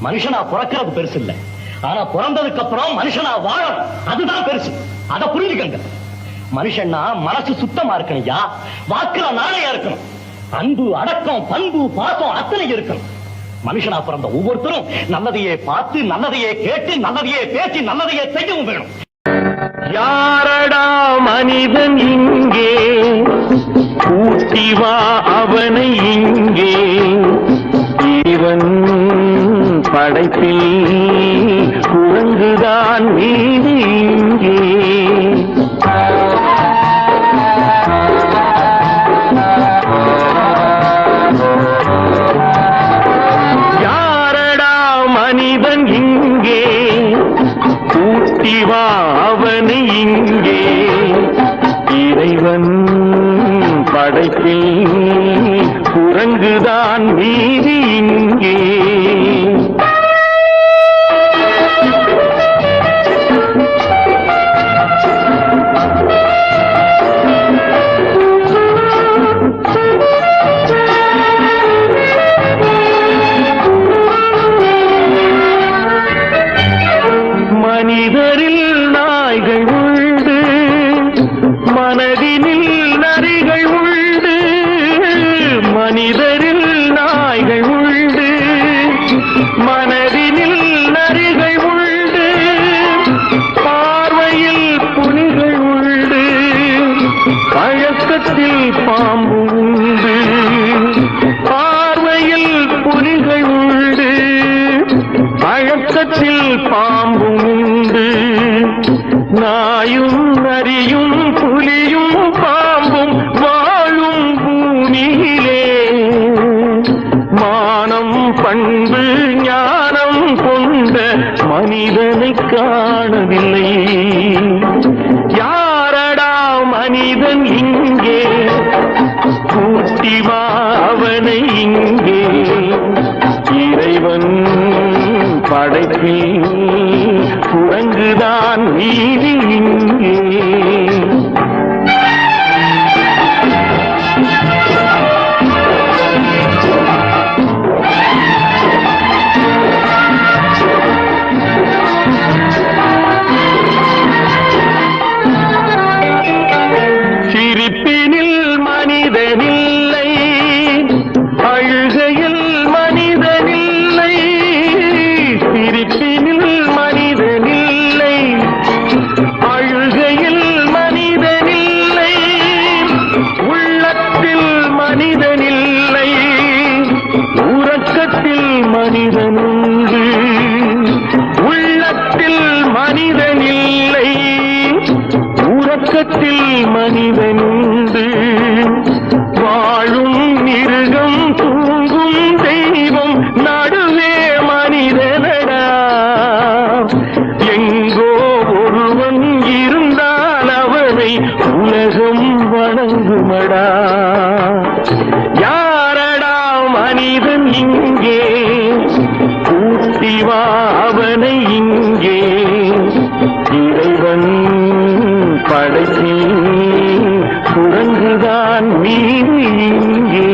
மனுஷனா பிறக்கிறது பெருசு இல்ல, ஆனா பிறந்ததுக்கு அப்புறம் மனுஷனா வாழணும், அதுதான் பெருசு. அதை புரிஞ்சுக்கங்க. மனுஷன்னா மனசு சுத்தமா இருக்கணும்யா, வாக்குல நாளையா இருக்கணும், அன்பு அடக்கம் பண்பு பாசம் அத்தனை இருக்கணும். மனுஷனா பிறந்த ஒவ்வொருத்தரும் நல்லதையே பார்த்து நல்லதையே கேட்டு நல்லதையே பேசி நல்லதையே செய்யவும் வேணும். யாரடா மனிதன் இங்கே, கூட்டி வா அவனை இங்கே, இவன் படைப்பில் குரங்குதான் நீதி இங்கே. யாரடா மனிதன் இங்கே, கூட்டி வா அவனை இங்கே, இறைவன் படைப்பில் குரங்குதான் நீதி இங்கே. மனிதரில் நாய்கள் உண்டு, மனதினில் நரிகள் உண்டு. மனிதரில் நாய்கள் உண்டு, மனதினில் நரிகள் உண்டு. பார்வையில் புலிகள் உண்டு, பழக்கத்தில் பாம்பு உண்டு. பார்வையில் புலிகள் உண்டு, பழக்கத்தில் பாம்பு உண்டு. நாயும் நரியும் புலியும் பாம்பும் வாழும் பூமியிலே மானம் பண்பு ஞானம் கொண்ட மனிதனை காணவில்லை. யாரடா மனிதன் இங்கே, கூட்டி வா அவனை இங்கே, இறைவன் படைப்பில் குரங்குதான் நீதி இங்கே. சிரிப்பினில் மனிதனில்லை, அழுகையில் மனிதனில்லை. சிரிப்பினில் மனிதனில்லை, அழுகையில் மனிதனில்லை. உள்ளத்தில் மனிதனில்லை, உறக்கத்தில் மனிதனுண்டு. உள்ளத்தில் மனிதனில்லை, உறக்கத்தில் மனிதனுண்டு. வாழும் மிருகம் தூங்கும் தெய்வம் நடுவே மனிதனடா. எங்கோ ஒருவன் இருந்தால் அவனை உலகம் வணங்குமடா. யாரடா மனிதன் இங்கே, கூட்டி வா அவனை இங்கே, இறைவன் படைப்பில் குரங்குதான் நீதி இங்கே.